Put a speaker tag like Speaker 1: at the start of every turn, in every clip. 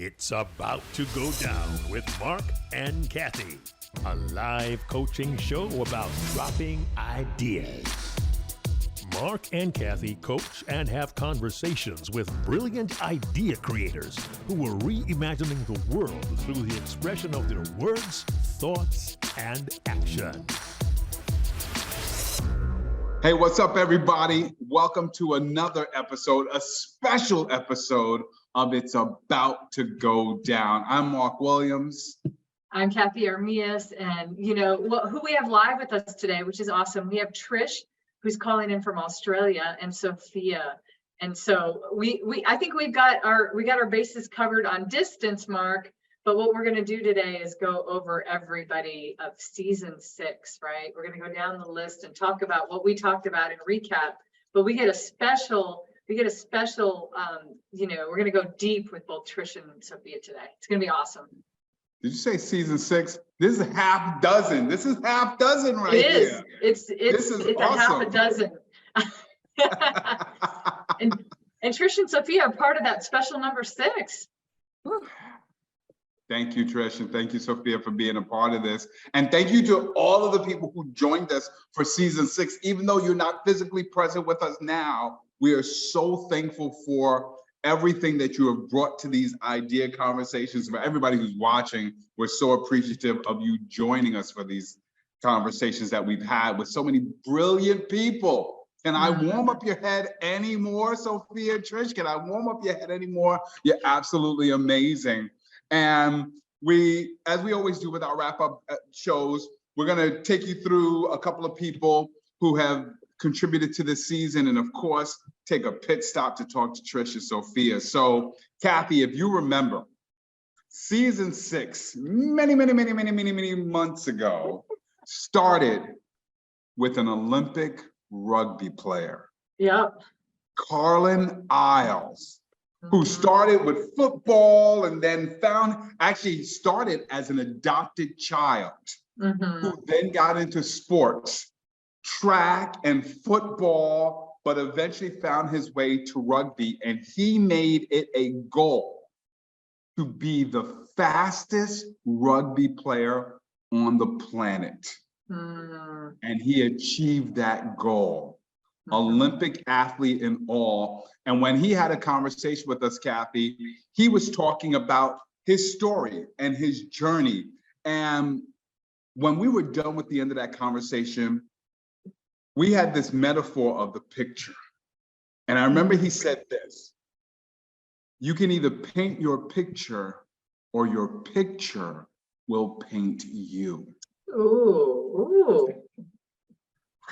Speaker 1: It's about to go down with Marc and Cathey, a live coaching show about dropping ideas. Marc and Cathey coach and have conversations with brilliant idea creators who are reimagining the world through the expression of their words, thoughts, and action.
Speaker 2: Hey, what's up, everybody? Welcome to another episode, a special episode of It's About to Go Down. I'm Marc Williams.
Speaker 3: I'm Cathey Armillas, and who we have live with us today, which is awesome. We have Trish, who's calling in from Australia, and Sophia. And so I think we got our bases covered on distance, Marc. But what we're going to do today is go over everybody of season 6, right? We're going to go down the list and talk about what we talked about and recap. But we get a special, we're going to go deep with both Trish and Sophia today. It's going to be awesome.
Speaker 2: Did you say season 6? This is half dozen. This is half dozen right here.
Speaker 3: It is. It's awesome. A half a dozen. and Trish and Sophia are part of that special number 6.
Speaker 2: Thank you, Trish, and thank you, Sophia, for being a part of this. And thank you to all of the people who joined us for season 6. Even though you're not physically present with us now, we are so thankful for everything that you have brought to these idea conversations. For everybody who's watching, we're so appreciative of you joining us for these conversations that we've had with so many brilliant people. Can I warm up your head anymore, Sophia, Trish? Can I warm up your head anymore? You're absolutely amazing. And as we always do with our wrap-up shows, we're going to take you through a couple of people who have contributed to this season, and of course, take a pit stop to talk to Trish and Sophia. So, Cathey, if you remember, season 6, many months ago, started with an Olympic rugby player.
Speaker 3: Yep.
Speaker 2: Carlin Isles, who started with football and then started as an adopted child, who then got into sports, track and football, but eventually found his way to rugby. And he made it a goal to be the fastest rugby player on the planet. And he achieved that goal. Olympic athlete and all. And when he had a conversation with us, Cathey, he was talking about his story and his journey. And when we were done with the end of that conversation, we had this metaphor of the picture. And I remember he said this: you can either paint your picture or your picture will paint you.
Speaker 3: Ooh.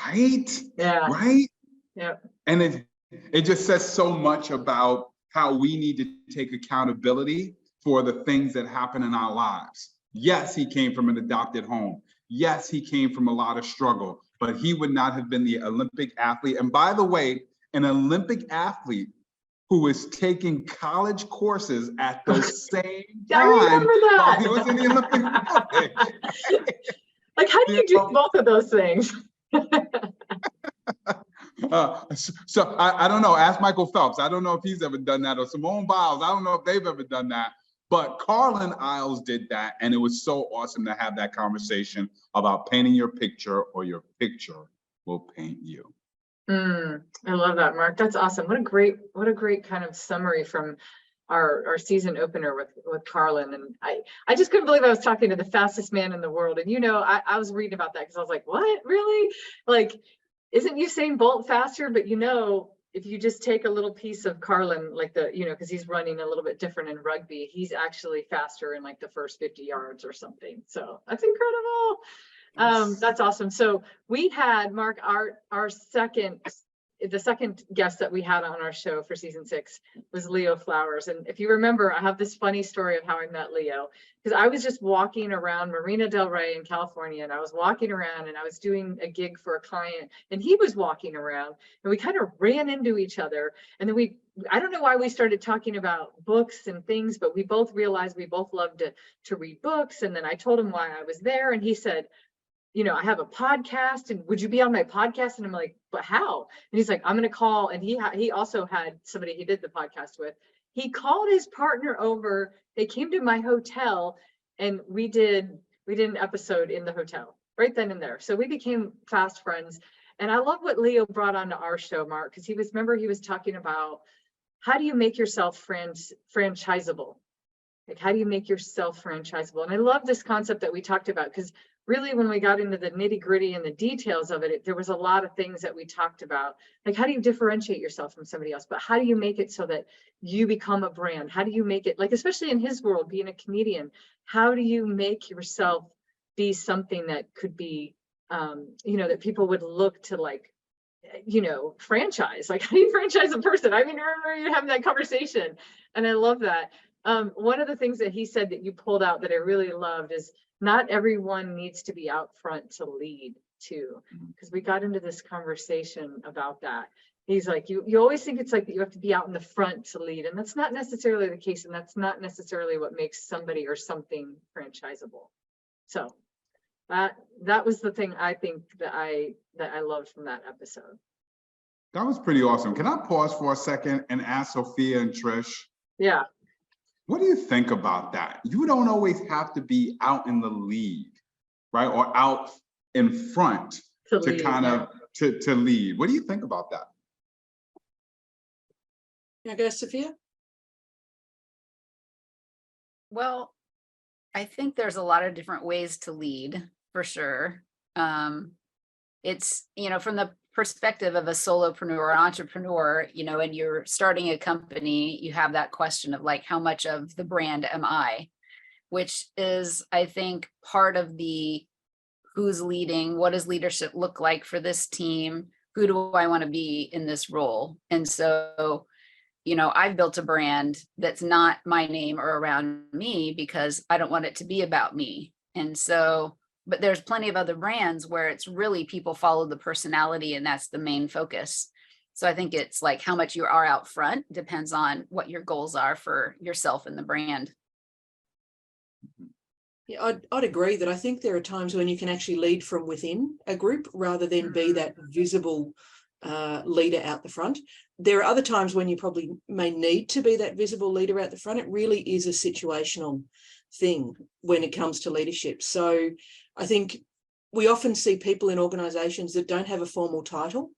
Speaker 2: Right?
Speaker 3: Yeah.
Speaker 2: Right?
Speaker 3: Yeah.
Speaker 2: And it just says so much about how we need to take accountability for the things that happen in our lives. Yes, he came from an adopted home. Yes, he came from a lot of struggle, but he would not have been the Olympic athlete. And by the way, an Olympic athlete who is taking college courses at the same time while he was in the Olympic.
Speaker 3: Like, how do you do both of those things?
Speaker 2: So I don't know. Ask Michael Phelps. I don't know if he's ever done that, or Simone Biles. I don't know if they've ever done that. But Carlin Isles did that, and it was so awesome to have that conversation about painting your picture, or your picture will paint you.
Speaker 3: I love that, Marc. That's awesome. What a great kind of summary from our season opener with Carlin. And I just couldn't believe I was talking to the fastest man in the world. And I was reading about that because I was like, what, really? Like, isn't Usain Bolt faster? But if you just take a little piece of Carlin, like because he's running a little bit different in rugby, he's actually faster in like the first 50 yards or something. So that's incredible. That's awesome. So we had Marc, the second guest that we had on our show for season 6 was Leo Flowers. And if you remember, I have this funny story of how I met Leo, because I was just walking around Marina del Rey in California, and I was walking around and I was doing a gig for a client, and he was walking around, and we kind of ran into each other. And then I don't know why we started talking about books and things, but we both realized we both loved to read books. And then I told him why I was there, and he said, I have a podcast, and would you be on my podcast? And I'm like, but how? And he's like, I'm going to call. And he also had somebody he did the podcast with. he called his partner over. They came to my hotel and we did an episode in the hotel right then and there. So we became fast friends. And I love what Leo brought onto our show, Mark, because he was talking about how do you make yourself franchisable? Like, how do you make yourself franchisable? And I love this concept that we talked about, because really when we got into the nitty gritty and the details of it, there was a lot of things that we talked about. Like, how do you differentiate yourself from somebody else? But how do you make it so that you become a brand? How do you make it, like, especially in his world, being a comedian, how do you make yourself be something that could be, that people would look to, like, franchise? Like, how do you franchise a person? I mean, remember you having that conversation, and I love that. One of the things that he said that you pulled out that I really loved is not everyone needs to be out front to lead too, because we got into this conversation about that. He's like, you always think it's like that you have to be out in the front to lead, and that's not necessarily the case, and that's not necessarily what makes somebody or something franchisable. So that was the thing I think that I loved from that episode.
Speaker 2: That was pretty awesome. Can I pause for a second and ask Sophia and Trish?
Speaker 3: Yeah.
Speaker 2: What do you think about that? You don't always have to be out in the lead, right? Or out in front to lead. What do you think about that?
Speaker 4: Can I go, Sophia?
Speaker 5: Well, I think there's a lot of different ways to lead, for sure. It's, from the perspective of a solopreneur or entrepreneur, and you're starting a company, you have that question of, like, how much of the brand am I? Which is, I think, part of the who's leading, what does leadership look like for this team? Who do I want to be in this role? And so, I've built a brand that's not my name or around me because I don't want it to be about me. And so, but there's plenty of other brands where it's really people follow the personality and that's the main focus. So I think it's like how much you are out front depends on what your goals are for yourself and the brand.
Speaker 4: Yeah, I'd agree that I think there are times when you can actually lead from within a group rather than be that visible leader out the front. There are other times when you probably may need to be that visible leader out the front. It really is a situational thing when it comes to leadership. So I think we often see people in organizations that don't have a formal title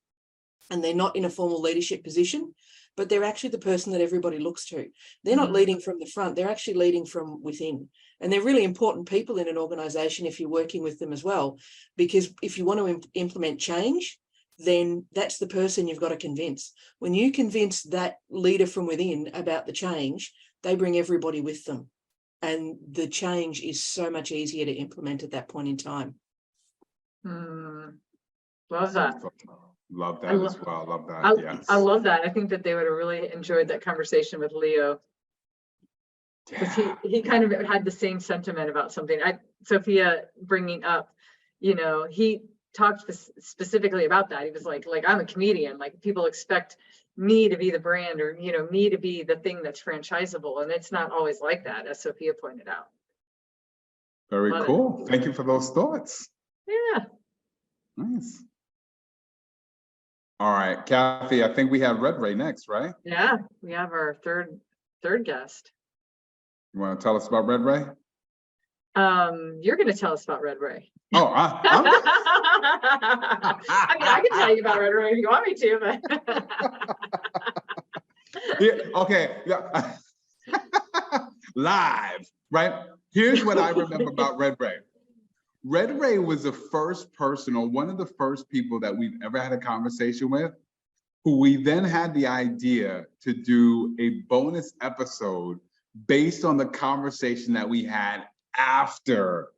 Speaker 4: and they're not in a formal leadership position, but they're actually the person that everybody looks to. They're not leading from the front, they're actually leading from within. And they're really important people in an organization if you're working with them as well, because if you want to implement change, then that's the person you've got to convince. When you convince that leader from within about the change, they bring everybody with them. And the change is so much easier to implement at that point in time.
Speaker 3: Love that.
Speaker 2: Love that as well. Love that. Yes.
Speaker 3: I love that. I think that they would have really enjoyed that conversation with Leo. Because he kind of had the same sentiment about something. Sophia bringing up, he talked specifically about that. He was like I'm a comedian. Like, people expect me to be the brand, or me to be the thing that's franchisable, and it's not always like that, as Sophia pointed out.
Speaker 2: Very cool. Thank you for those thoughts.
Speaker 3: Yeah.
Speaker 2: Nice. All right, Cathey, I think we have Red Ray next, right?
Speaker 3: Yeah, we have our third guest.
Speaker 2: You want to tell us about Red Ray?
Speaker 3: You're going to tell us about Red Ray.
Speaker 2: Oh,
Speaker 3: I mean, I can tell you about Red Ray if you want me to, but
Speaker 2: yeah, okay. Yeah. Live, right? Here's what I remember about Red Ray. Red Ray was the first person, or one of the first people that we've ever had a conversation with, who we then had the idea to do a bonus episode based on the conversation that we had after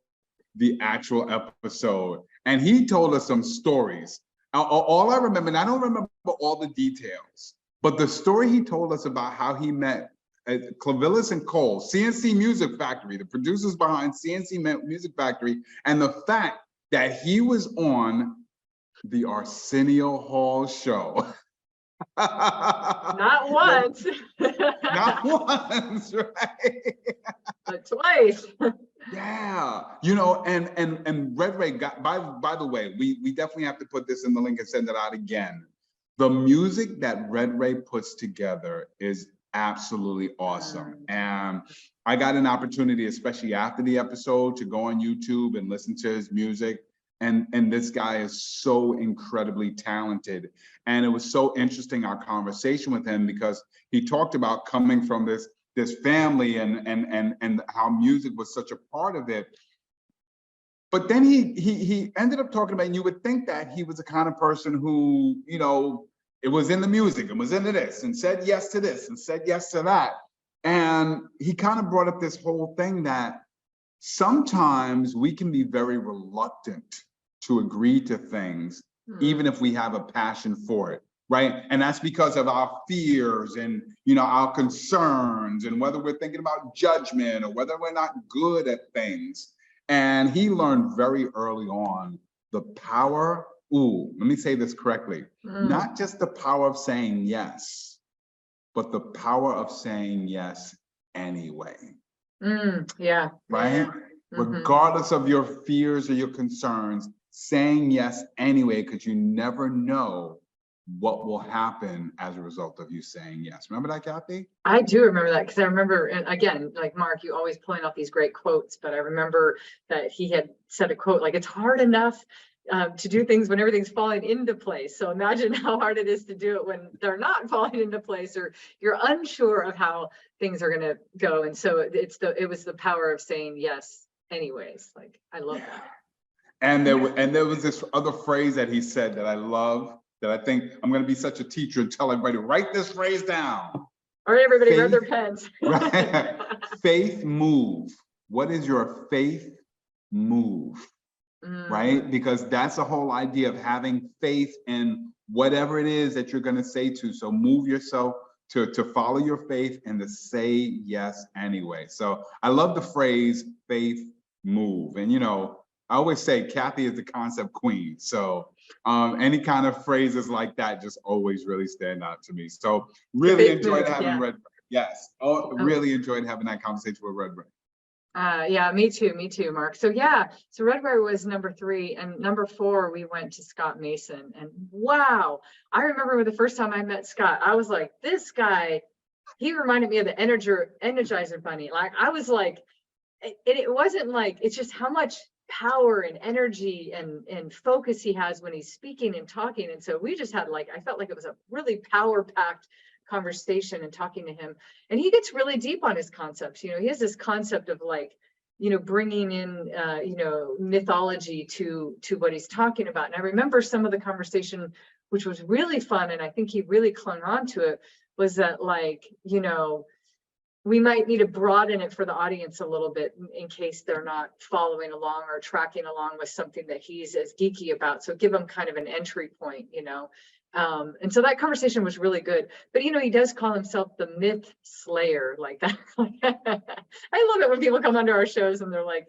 Speaker 2: the actual episode. And he told us some stories. All I remember, and I don't remember all the details, but the story he told us about how he met Clavillis and Cole, CNC Music Factory, the producers behind CNC Music Factory, and the fact that he was on the Arsenio Hall show.
Speaker 3: not once.
Speaker 2: Not once, right?
Speaker 3: But twice.
Speaker 2: Yeah, and Red Ray got, by the way, we definitely have to put this in the link and send it out again. The music that Red Ray puts together is absolutely awesome. And I got an opportunity, especially after the episode, to go on YouTube and listen to his music. And this guy is so incredibly talented. And it was so interesting, our conversation with him, because he talked about coming from this family and how music was such a part of it. But then he ended up talking about, and you would think that he was the kind of person who, you know, it was in the music and was into this and said yes to this and said yes to that. And he kind of brought up this whole thing that sometimes we can be very reluctant to agree to things, even if we have a passion for it, right? And that's because of our fears and, you know, our concerns, and whether we're thinking about judgment or whether we're not good at things. And he learned very early on the power, let me say this correctly, not just the power of saying yes, but the power of saying yes anyway.
Speaker 3: Yeah.
Speaker 2: Right?
Speaker 3: Yeah.
Speaker 2: Regardless of your fears or your concerns, saying yes anyway, because you never know what will happen as a result of you saying yes. Remember that, Cathey?
Speaker 3: I do remember that, because I remember, and again, like Marc, you always point out these great quotes, but I remember that he had said a quote, like, it's hard enough to do things when everything's falling into place. So imagine how hard it is to do it when they're not falling into place, or you're unsure of how things are going to go. And so it was the power of saying yes anyways. Like, I love that.
Speaker 2: And there was this other phrase that he said that I love, that I think I'm going to be such a teacher and tell everybody, write this phrase down.
Speaker 3: All right, everybody, grab their pens.
Speaker 2: Right? Faith move. What is your faith move? Right? Because that's the whole idea of having faith in whatever it is that you're going to say to. So move yourself to follow your faith and to say yes anyway. So I love the phrase faith move. And, you know, I always say Cathey is the concept queen. So any kind of phrases like that just always really stand out to me. So really enjoyed having Redbird. Yes. Really enjoyed having that conversation with Redbird.
Speaker 3: Yeah, me too, Marc. So yeah, so Redbird was number 3, and number 4, we went to Scott Mason. And wow, I remember the first time I met Scott, I was like, this guy, he reminded me of the Energizer Bunny. Like, I was like, it wasn't like, it's just how much power and energy and focus he has when he's speaking and talking. And so we just had, like, I felt like it was a really power-packed conversation and talking to him. And he gets really deep on his concepts. You know, he has this concept of, like, you know, bringing in you know, mythology to what he's talking about. And I remember some of the conversation, which was really fun, and I think he really clung on to it, was that, like, you know, we might need to broaden it for the audience a little bit in case they're not following along or tracking along with something that he's as geeky about. So give them kind of an entry point, you know. And so that conversation was really good. But, you know, he does call himself the myth slayer, like that. I love it when people come onto our shows and they're like,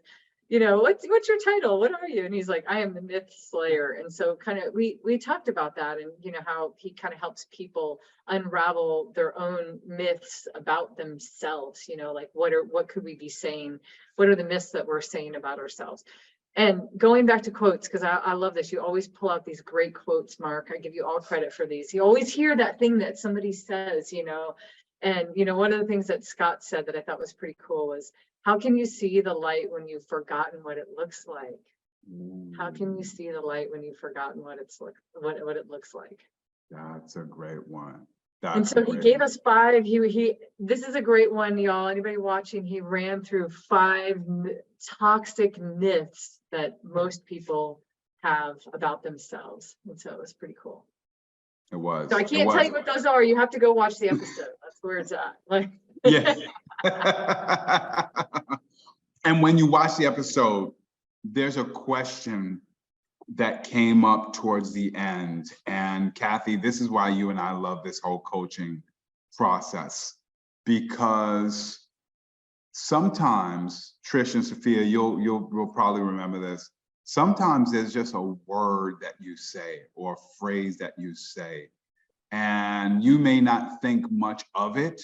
Speaker 3: you know, what's your title? What are you? And he's like, I am the myth slayer. And so kind of we talked about that, and, you know, how he kind of helps people unravel their own myths about themselves, you know, like what could we be saying? What are the myths that we're saying about ourselves? And going back to quotes, because I love this. You always pull out these great quotes, Marc. I give you all credit for these. You always hear that thing that somebody says, you know. And, you know, one of the things that Scott said that I thought was pretty cool was, how can you see the light when you've forgotten what it looks like? How can you see the light when you've forgotten what it looks like?
Speaker 2: That's a great one.
Speaker 3: And so he gave us 5. This is a great one, y'all. Anybody watching, he ran through 5 toxic myths that most people have about themselves. And so it was pretty cool.
Speaker 2: It was.
Speaker 3: So I can't tell you what those are. You have to go watch the episode. That's where it's at. Like,
Speaker 2: yeah. And when you watch the episode, there's a question that came up towards the end. And Cathey, this is why you and I love this whole coaching process, because sometimes, Trish and Sophia, you'll probably remember this. Sometimes there's just a word that you say or a phrase that you say, and you may not think much of it,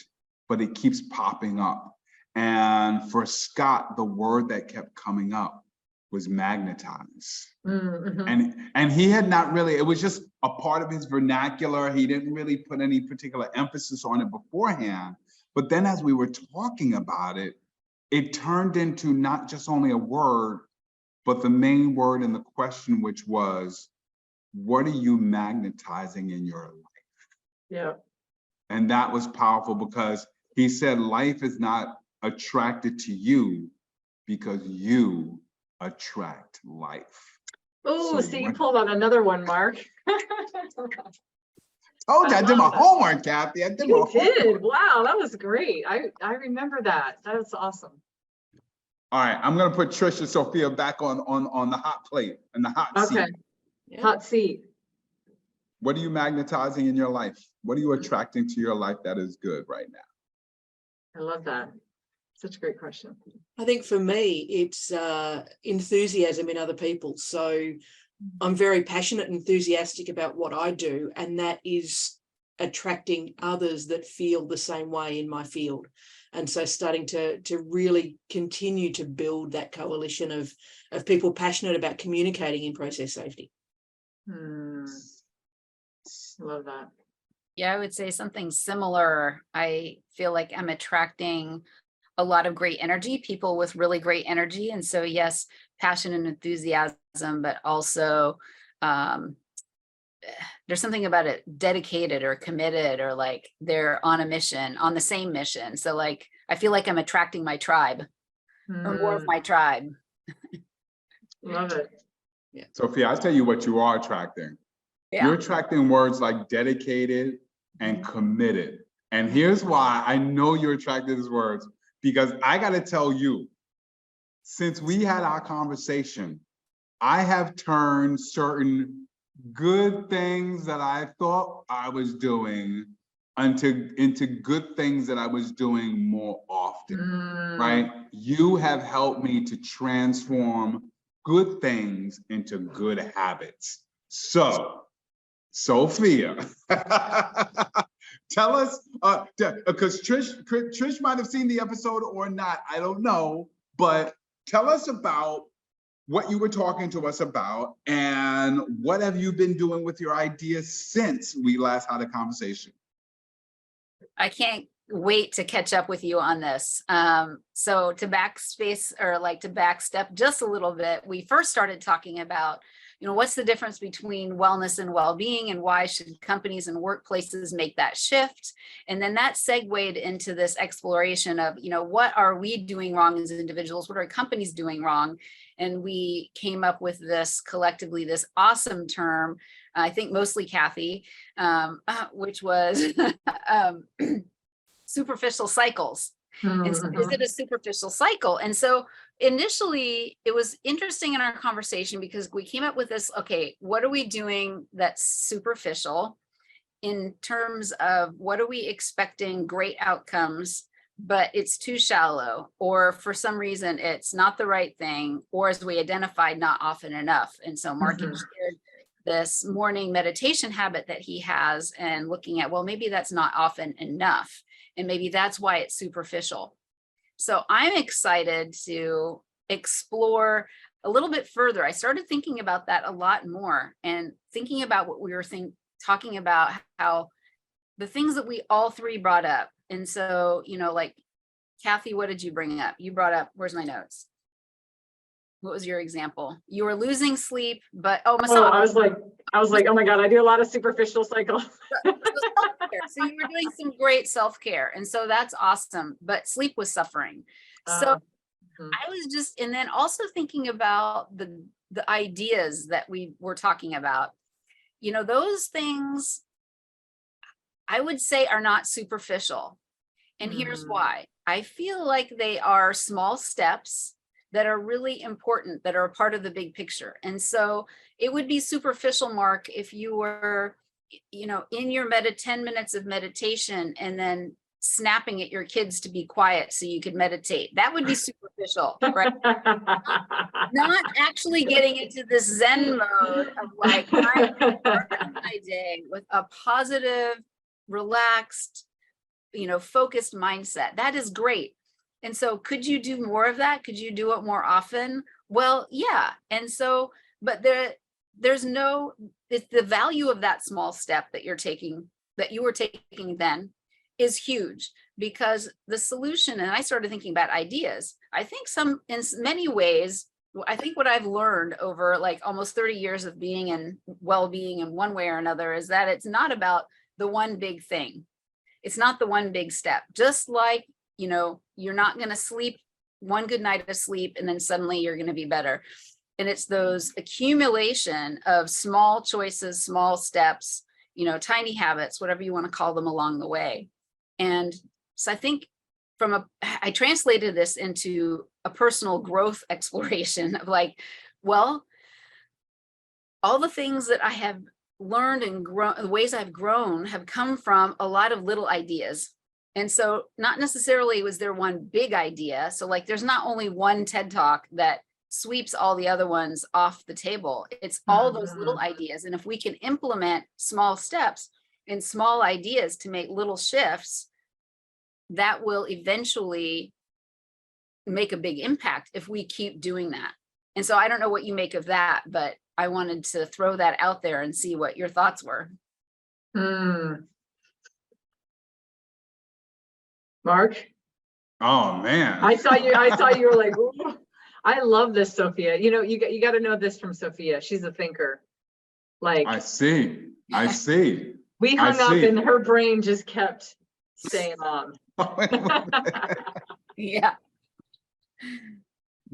Speaker 2: but it keeps popping up. And for Scott, the word that kept coming up was magnetize. And he had not really, it was just a part of his vernacular. He didn't really put any particular emphasis on it beforehand. But then as we were talking about it, it turned into not just only a word, but the main word in the question, which was, what are you magnetizing in your life?
Speaker 3: Yeah.
Speaker 2: And that was powerful because he said life is not attracted to you because you attract life.
Speaker 3: Oh, so you pulled out another one, Marc.
Speaker 2: Told you I did my homework, Cathey. I did my homework.
Speaker 3: Wow, that was great. I remember that. That was awesome.
Speaker 2: All right, I'm gonna put Trish and Sophia back on the hot plate and the hot seat.
Speaker 3: Okay. Hot seat.
Speaker 2: What are you magnetizing in your life? What are you attracting to your life that is good right now?
Speaker 3: I love that. Such a great question.
Speaker 4: I think for me, it's enthusiasm in other people. So I'm very passionate and enthusiastic about what I do, and that is attracting others that feel the same way in my field. And so starting to really continue to build that coalition of people passionate about communicating in process safety.
Speaker 3: Love that.
Speaker 5: Yeah, I would say something similar. I feel like I'm attracting a lot of great energy, people with really great energy. And so, yes, passion and enthusiasm, but also there's something about it dedicated or committed, or like they're on a mission, on the same mission. So like, I feel like I'm attracting my tribe or more of my tribe.
Speaker 3: Love it.
Speaker 4: Yeah.
Speaker 2: Sophia, I'll tell you what you are attracting.
Speaker 5: Yeah.
Speaker 2: You're attracting words like dedicated and committed. And here's why I know you're attracted to these words, because I got to tell you, since we had our conversation, I have turned certain good things that I thought I was doing into good things that I was doing more often, right? You have helped me to transform good things into good habits. So, Sophia, tell us, because Trish might have seen the episode or not, I don't know, but tell us about what you were talking to us about and what have you been doing with your ideas since we last had a conversation?
Speaker 5: I can't wait to catch up with you on this. So to backspace, or like to backstep just a little bit, we first started talking about, what's the difference between wellness and well-being, and why should companies and workplaces make that shift? And then that segued into this exploration of, what are we doing wrong as individuals? What are companies doing wrong? And we came up with this collectively, this awesome term, I think mostly Cathey, which was superficial cycles. And so is it a superficial cycle? And so initially it was interesting in our conversation because we came up with this, okay, what are we doing that's superficial in terms of what are we expecting great outcomes, but it's too shallow, or for some reason it's not the right thing, or as we identified, not often enough. And so Marc had shared this morning meditation habit that he has, and looking at, well, maybe that's not often enough. And maybe that's why it's superficial. So I'm excited to explore a little bit further. I started thinking about that a lot more, and thinking about what we were talking about, how the things that we all three brought up. And so, like Cathey, what did you bring up? You brought up, where's my notes? What was your example? You were losing sleep, but I was like, oh my God, I do a lot of superficial cycles. So you were doing some great self-care. And so that's awesome. But sleep was suffering. So I was just, and then also thinking about the ideas that we were talking about, those things I would say are not superficial. And here's why. I feel like they are small steps that are really important, that are a part of the big picture. And so it would be superficial, Marc, if you were, in your 10 minutes of meditation and then snapping at your kids to be quiet so you could meditate. That would be superficial, right? Not actually getting into this Zen mode of like, I'm starting my day with a positive, relaxed, focused mindset. That is great. And so could you do more of that? Could you do it more often? Well, yeah. And so, but there's no, it's the value of that small step that you're taking, that you were taking then, is huge, because the solution, and I started thinking about ideas. I think in many ways, I think what I've learned over like almost 30 years of being in well-being in one way or another is that it's not about the one big thing. It's not the one big step. Just like, you're not going to sleep one good night of sleep and then suddenly you're going to be better. And it's those accumulation of small choices, small steps, tiny habits, whatever you want to call them along the way. And so I think I translated this into a personal growth exploration of like, well, all the things that I have learned and grown, the ways I've grown have come from a lot of little ideas. And so not necessarily was there one big idea. So like, there's not only one TED Talk that sweeps all the other ones off the table. It's all those little ideas. And if we can implement small steps and small ideas to make little shifts, that will eventually make a big impact if we keep doing that. And so I don't know what you make of that, but I wanted to throw that out there and see what your thoughts were.
Speaker 3: Mark?
Speaker 2: Oh man.
Speaker 3: I saw you were like, ooh. I love this, Sophia. You got to know this from Sophia. She's a thinker. Like,
Speaker 2: I see.
Speaker 3: We hung up and her brain just kept staying on.
Speaker 5: Yeah.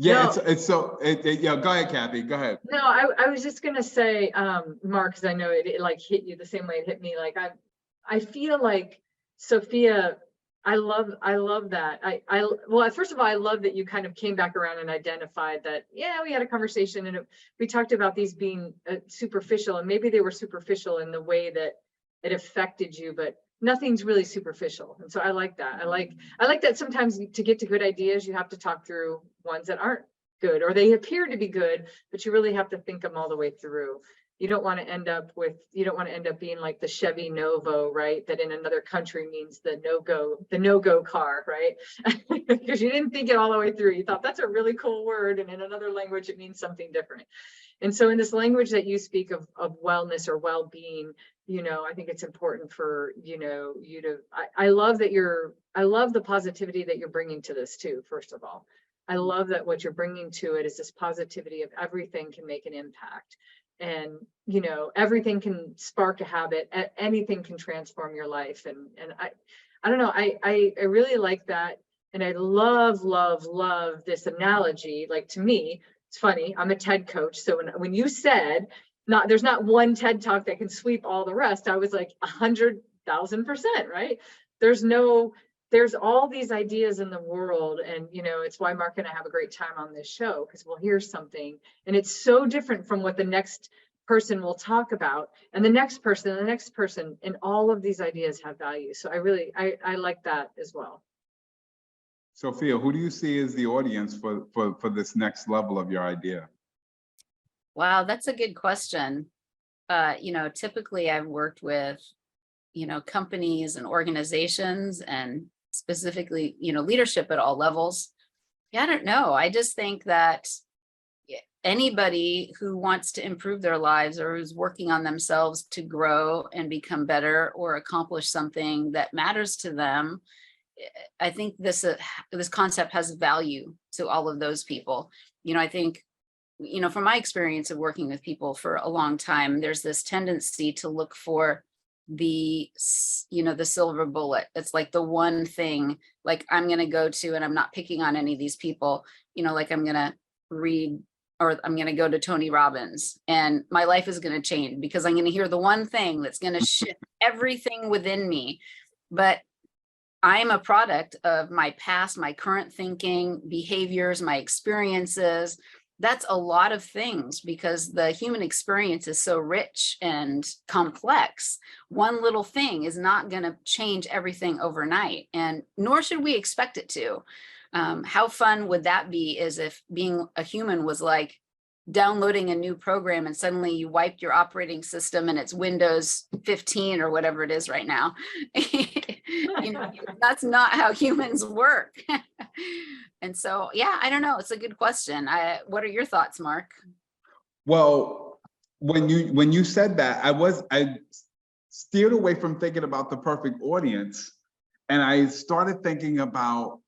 Speaker 2: Yeah, no, it's so yeah, go ahead, Cathey, go ahead.
Speaker 3: No, I was just gonna say, Mark, because I know it like hit you the same way it hit me. Like I feel like Sophia, I love that. Well, first of all, I love that you kind of came back around and identified that, yeah, we had a conversation and we talked about these being superficial, and maybe they were superficial in the way that it affected you, but nothing's really superficial. And so I like that. I like that sometimes to get to good ideas, you have to talk through ones that aren't good, or they appear to be good, but you really have to think them all the way through. You don't want to end up being like the Chevy Novo, right? That in another country means the no-go car, right? Because you didn't think it all the way through. You thought that's a really cool word, and in another language, it means something different. And so in this language that you speak of wellness or well-being, I think it's important for, you to, I love the positivity that you're bringing to this too, first of all. I love that what you're bringing to it is this positivity of everything can make an impact. And, everything can spark a habit, anything can transform your life. And I don't know, I really like that. And I love this analogy. Like, to me, it's funny, I'm a TED coach. So when you said, there's not one TED Talk that can sweep all the rest, I was like 100,000%, right? There's all these ideas in the world. And, it's why Mark and I have a great time on this show, because we'll hear something and it's so different from what the next person will talk about, and the next person, and all of these ideas have value. So I like that as well.
Speaker 2: Sophia, who do you see as the audience for this next level of your idea?
Speaker 5: Wow, that's a good question. Typically I've worked with, companies and organizations, and specifically, leadership at all levels. Yeah, I don't know. I just think that anybody who wants to improve their lives or who's working on themselves to grow and become better or accomplish something that matters to them, I think this concept has value to all of those people. I think, from my experience of working with people for a long time, there's this tendency to look for the silver bullet. It's like the one thing, like I'm going to go to, and I'm not picking on any of these people, like I'm going to read, or I'm going to go to Tony Robbins and my life is going to change because I'm going to hear the one thing that's going to shift everything within me. But I'm a product of my past, my current thinking, behaviors, my experiences. That's a lot of things because the human experience is so rich and complex. One little thing is not going to change everything overnight, and nor should we expect it to. How fun would that be is if being a human was like downloading a new program and suddenly you wiped your operating system and it's Windows 15 or whatever it is right now. That's not how humans work. And so, yeah, I don't know. It's a good question. What are your thoughts, Mark?
Speaker 2: Well, when you said that, I steered away from thinking about the perfect audience And I started thinking about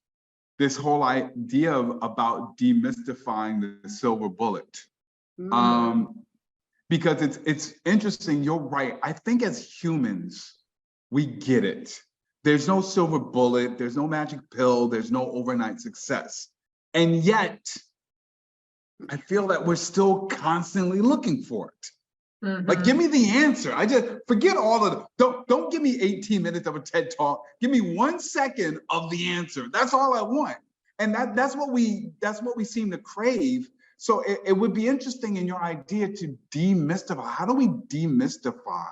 Speaker 2: this whole idea about demystifying the silver bullet. Because it's interesting, you're right. I think as humans, we get it. There's no silver bullet, there's no magic pill, there's no overnight success. And yet, I feel that we're still constantly looking for it. Like, give me the answer. I just forget all of it. Don't give me 18 minutes of a TED talk. Give me 1 second of the answer. That's all I want. And that's what we seem to crave. So it would be interesting in your idea to demystify. How do we demystify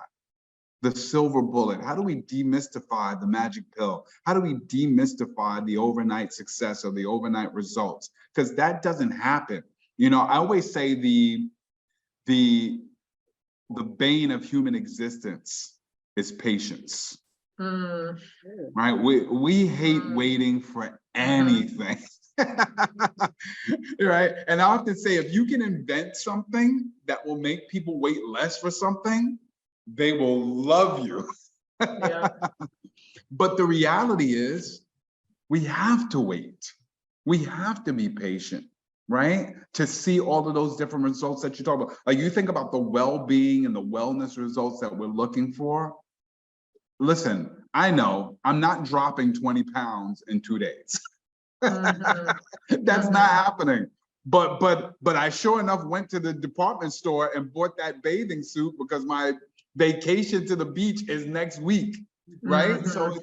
Speaker 2: the silver bullet? How do we demystify the magic pill? How do we demystify the overnight success or the overnight results? Because that doesn't happen. You know, I always say the bane of human existence is patience. Right? We hate waiting for anything. Right? And I often say, if you can invent something that will make people wait less for something, they will love you.
Speaker 3: Yeah.
Speaker 2: But the reality is, we have to wait. We have to be patient, right? To see all of those different results that you talk about. Like, you think about the well-being and the wellness results that we're looking for. Listen, I know I'm not dropping 20 pounds in 2 days. That's not happening. But I sure enough went to the department store and bought that bathing suit because my vacation to the beach is next week, right? So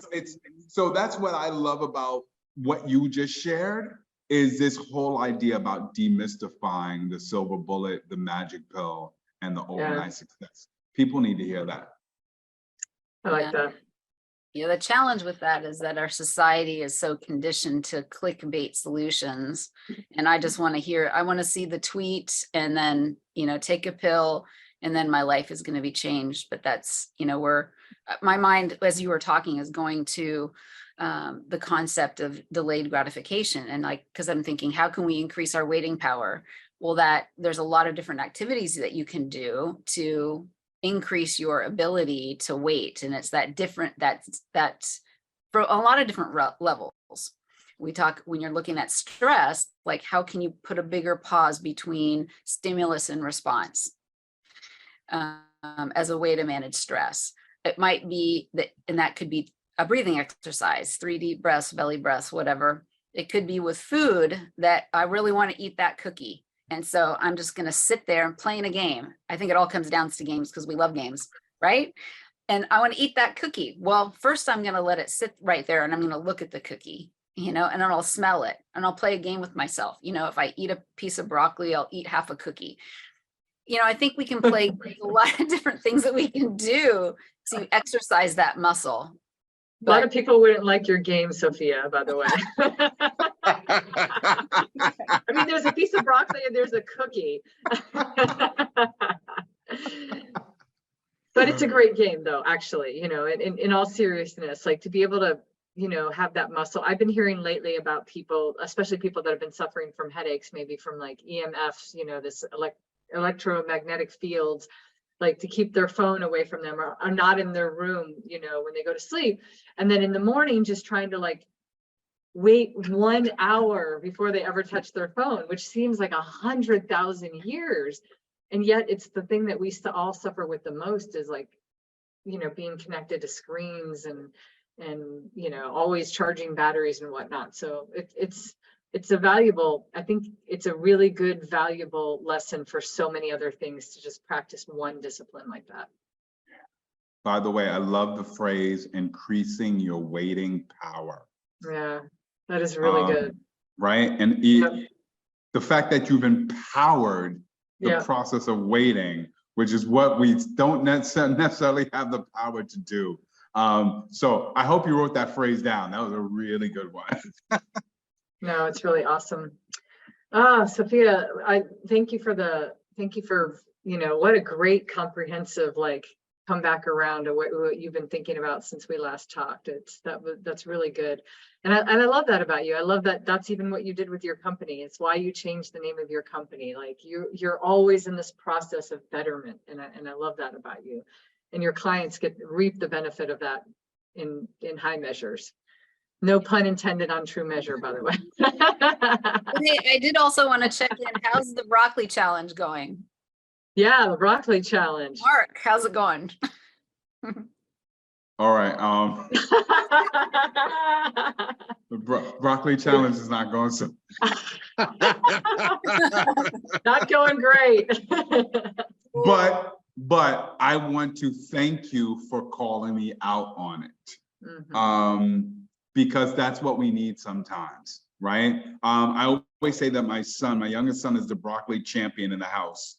Speaker 2: so that's what I love about what you just shared, is this whole idea about demystifying the silver bullet, the magic pill, and the overnight success. People need to hear that.
Speaker 3: I like that.
Speaker 5: Yeah, the challenge with that is that our society is so conditioned to clickbait solutions. And I just want to hear, I want to see the tweet and then, you know, take a pill and then my life is going to be changed. But that's, you know, my mind, as you were talking, is going to the concept of delayed gratification. And like, because I'm thinking, how can we increase our waiting power? Well, there's a lot of different activities that you can do to increase your ability to wait. And it's that's for a lot of different levels. We talk, when you're looking at stress, like how can you put a bigger pause between stimulus and response as a way to manage stress? It might be that, and that could be a breathing exercise, 3 deep breaths, belly breaths, whatever. It could be with food, that I really want to eat that cookie. And so I'm just going to sit there and play in a game. I think it all comes down to games because we love games, right? And I want to eat that cookie. Well, first I'm going to let it sit right there and I'm going to look at the cookie, you know, and then I'll smell it and I'll play a game with myself. You know, if I eat a piece of broccoli, I'll eat half a cookie. You know, I think we can play a lot of different things that we can do to exercise that muscle.
Speaker 3: A lot of people wouldn't like your game, Sophia, by the way. I mean, there's a piece of broccoli and there's a cookie. But it's a great game, though, actually, you know, in all seriousness, like to be able to, you know, have that muscle. I've been hearing lately about people, especially people that have been suffering from headaches, maybe from like EMFs, you know, this electromagnetic fields, like to keep their phone away from them or not in their room, you know, when they go to sleep. And then in the morning, just trying to like wait 1 hour before they ever touch their phone, which seems like 100,000 years. And yet it's the thing that we all suffer with the most, is like, you know, being connected to screens and, you know, always charging batteries and whatnot. So it's a valuable, I think it's a really good, valuable lesson for so many other things to just practice one discipline like that.
Speaker 2: By the way, I love the phrase increasing your waiting power.
Speaker 3: Yeah, that is really good.
Speaker 2: Right? And the fact that you've empowered the process of waiting, which is what we don't necessarily have the power to do. So I hope you wrote that phrase down. That was a really good one.
Speaker 3: No, it's really awesome. Sophia, I thank you for, you know, what a great comprehensive, like, come back around to what you've been thinking about since we last talked. That's really good. And I love that about you. I love that that's even what you did with your company. It's why you changed the name of your company. Like you're always in this process of betterment. And I love that about you. And your clients reap the benefit of that in high measures. No pun intended on True Measure, by the way.
Speaker 5: Hey, I did also want to check in. How's the broccoli challenge going?
Speaker 3: Yeah, the broccoli challenge.
Speaker 5: Mark, how's it going?
Speaker 2: All right. The broccoli challenge is not going so.
Speaker 3: Not going great.
Speaker 2: But I want to thank you for calling me out on it. Because that's what we need sometimes, right? I always say that my youngest son is the broccoli champion in the house.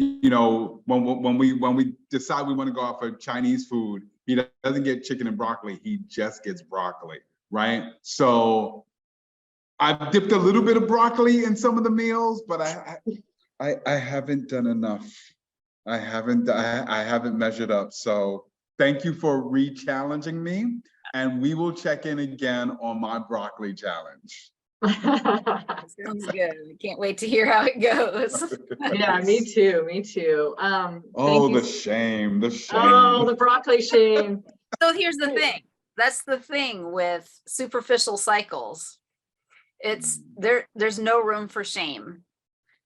Speaker 2: You know, when we decide we want to go out for Chinese food, he doesn't get chicken and broccoli, he just gets broccoli, right? So I've dipped a little bit of broccoli in some of the meals, but I haven't done enough. I haven't measured up. So thank you for re-challenging me, and we will check in again on my broccoli challenge.
Speaker 5: Sounds good. I can't wait to hear how it goes.
Speaker 3: Yeah, me too. Me too.
Speaker 2: Oh, the shame, the shame.
Speaker 3: Oh, the broccoli shame.
Speaker 5: So here's the thing. That's the thing with superficial cycles. It's there's no room for shame.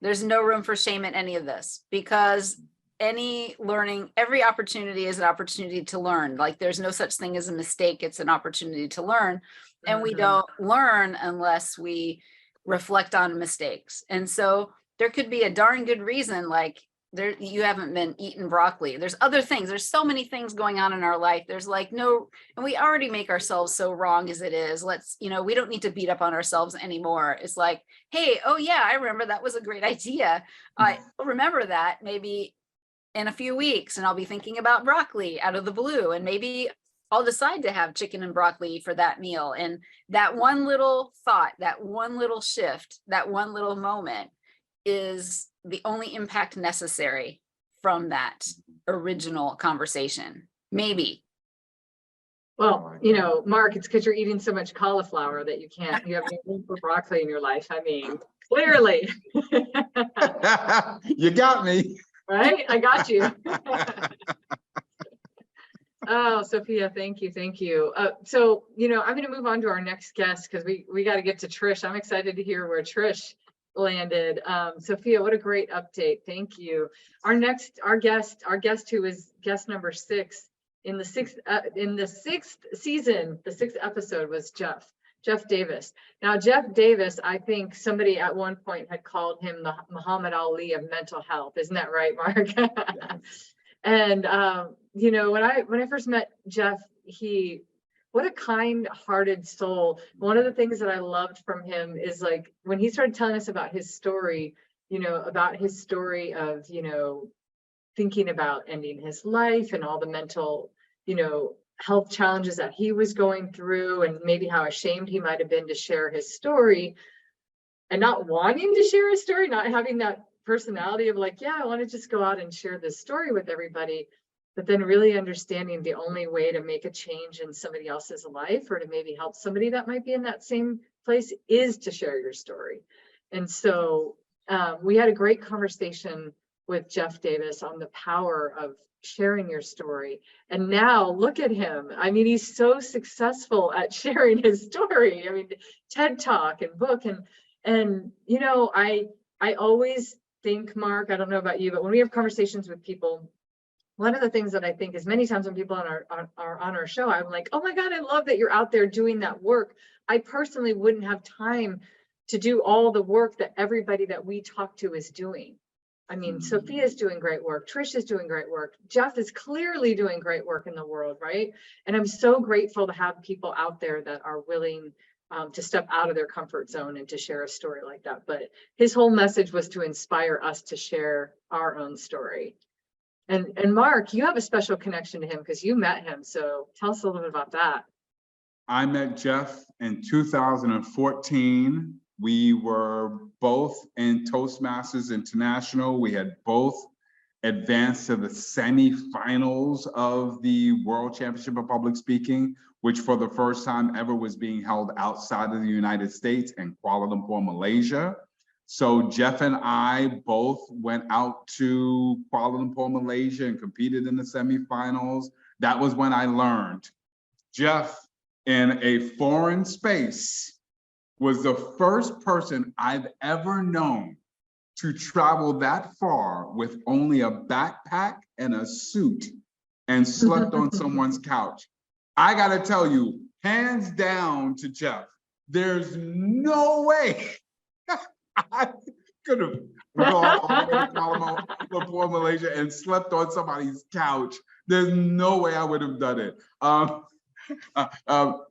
Speaker 5: There's no room for shame in any of this, because any learning, every opportunity is an opportunity to learn. Like there's no such thing as a mistake. It's an opportunity to learn. And we don't learn unless we reflect on mistakes. And so there could be a darn good reason, like you haven't been eating broccoli. There's other things. There's so many things going on in our life. There's like no, and we already make ourselves so wrong as it is. Let's, we don't need to beat up on ourselves anymore. It's like, hey, oh yeah, I remember that was a great idea. I remember that maybe in a few weeks, and I'll be thinking about broccoli out of the blue, and maybe I'll decide to have chicken and broccoli for that meal. And that one little thought, that one little shift, that one little moment is the only impact necessary from that original conversation. Maybe.
Speaker 3: Well, Mark, it's because you're eating so much cauliflower that you have no room for broccoli in your life. I mean, clearly.
Speaker 2: You got me.
Speaker 3: Right? I got you. Oh, Sophia, thank you. Thank you. So, I'm going to move on to our next guest because we got to get to Trish. I'm excited to hear where Trish landed. Sophia, what a great update. Thank you. Our guest who is guest number 6 in the sixth season, the 6th episode was Jeff Davis. Now, Jeff Davis, I think somebody at one point had called him the Muhammad Ali of mental health. Isn't that right, Mark? Yes. And, when I first met Jeff, what a kind-hearted soul. One of the things that I loved from him is like, when he started telling us about his story, of, thinking about ending his life and all the mental, health challenges that he was going through, and maybe how ashamed he might have been to share his story, and not wanting to share his story, not having that personality of like, yeah, I want to just go out and share this story with everybody, but then really understanding the only way to make a change in somebody else's life, or to maybe help somebody that might be in that same place, is to share your story. And so we had a great conversation with Jeff Davis on the power of sharing your story. And now look at him. I mean, he's so successful at sharing his story. I mean, TED Talk and book, and I always think, Mark, I don't know about you, but when we have conversations with people, one of the things that I think is many times when people are on our show, I'm like, oh my God, I love that you're out there doing that work. I personally wouldn't have time to do all the work that everybody that we talk to is doing. I mean, Sophia is doing great work. Trish is doing great work. Jeff is clearly doing great work in the world, right? And I'm so grateful to have people out there that are willing to step out of their comfort zone and to share a story like that. But his whole message was to inspire us to share our own story. And Mark, you have a special connection to him because you met him. So tell us a little bit about that.
Speaker 2: I met Jeff in 2014. We were both in Toastmasters International. We had both advanced to the semifinals of the World Championship of Public Speaking, which for the first time ever was being held outside of the United States in Kuala Lumpur, Malaysia. So Jeff and I both went out to Kuala Lumpur, Malaysia, and competed in the semifinals. That was when I learned, Jeff, in a foreign space was the first person I've ever known to travel that far with only a backpack and a suit and slept on someone's couch. I gotta tell you, hands down to Jeff, there's no way I could have gone all the way to Kuala Lumpur, Malaysia, and slept on somebody's couch. There's no way I would have done it.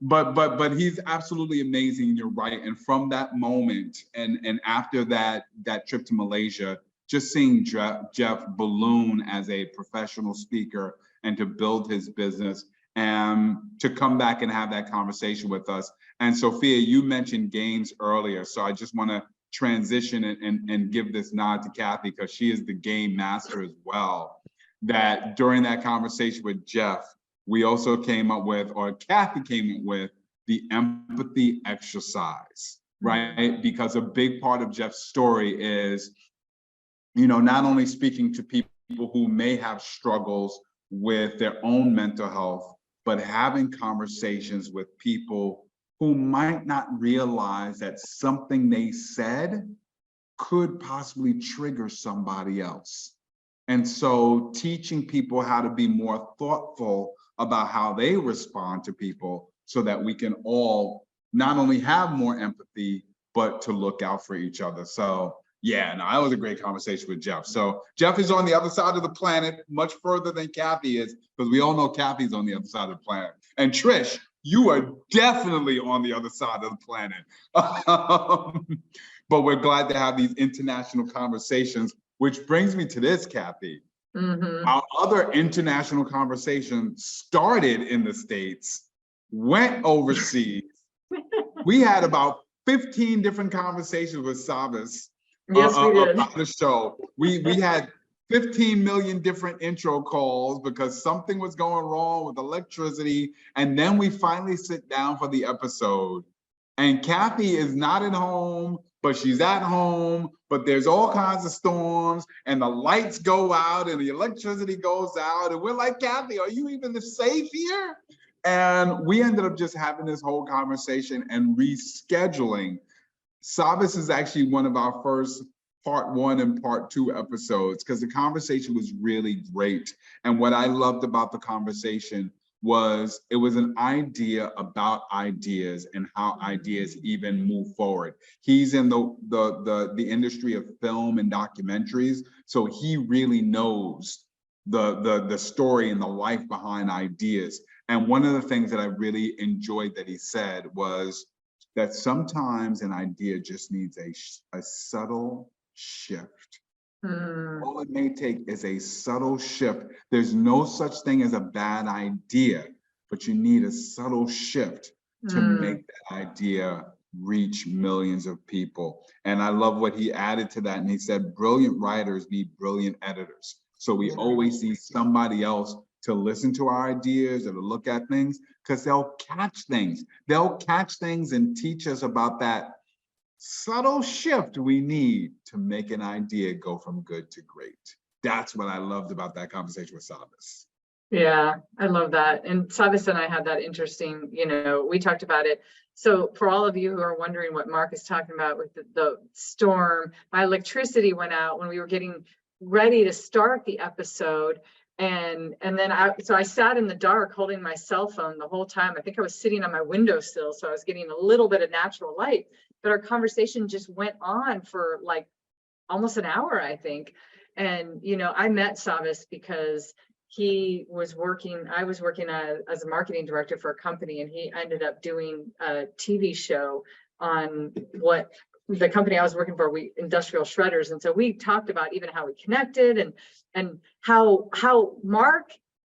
Speaker 2: But he's absolutely amazing. You're right. And from that moment, and after that trip to Malaysia, just seeing Jeff balloon as a professional speaker and to build his business and to come back and have that conversation with us. And Sophia, you mentioned games earlier, so I just want to transition and give this nod to Cathey, because she is the game master as well. That during that conversation with Jeff, we also came up with, or Cathey came up with, the empathy exercise, right? Because a big part of Jeff's story is, not only speaking to people who may have struggles with their own mental health, but having conversations with people who might not realize that something they said could possibly trigger somebody else. And so teaching people how to be more thoughtful about how they respond to people, so that we can all not only have more empathy, but to look out for each other. So yeah, no, that was a great conversation with Jeff. So Jeff is on the other side of the planet, much further than Cathey is, because we all know Cathey's on the other side of the planet. And Trish, you are definitely on the other side of the planet. But we're glad to have these international conversations, which brings me to this, Cathey. Our other international conversation started in the States, went overseas. We had about 15 different conversations with Savas about the show. We had 15 million different intro calls because something was going wrong with electricity. And then we finally sit down for the episode. And Cathey is not at home, but she's at home, but there's all kinds of storms and the lights go out and the electricity goes out. And we're like, Cathey, are you even safe here? And we ended up just having this whole conversation and rescheduling. Savas is actually one of our first part 1 and part 2 episodes, because the conversation was really great. And what I loved about the conversation was it was an idea about ideas and how ideas even move forward. He's in the industry of film and documentaries, so he really knows the story and the life behind ideas. And one of the things that I really enjoyed that he said was that sometimes an idea just needs a subtle shift. All it may take is a subtle shift. There's no such thing as a bad idea, but you need a subtle shift to make that idea reach millions of people. And I love what he added to that. And he said, brilliant writers need brilliant editors. So we always need somebody else to listen to our ideas or to look at things, because they'll catch things. They'll catch things and teach us about that subtle shift we need to make an idea go from good to great. That's what I loved about that conversation with Savas.
Speaker 3: Yeah, I love that. And Savas and I had that interesting, we talked about it. So for all of you who are wondering what Marc is talking about with the storm, my electricity went out when we were getting ready to start the episode. And then I sat in the dark holding my cell phone the whole time. I think I was sitting on my windowsill, so I was getting a little bit of natural light. But our conversation just went on for like almost an hour, I think. And, I met Savas because I was working as a marketing director for a company, and he ended up doing a TV show on what the company I was working for, industrial shredders. And so we talked about even how we connected and how Marc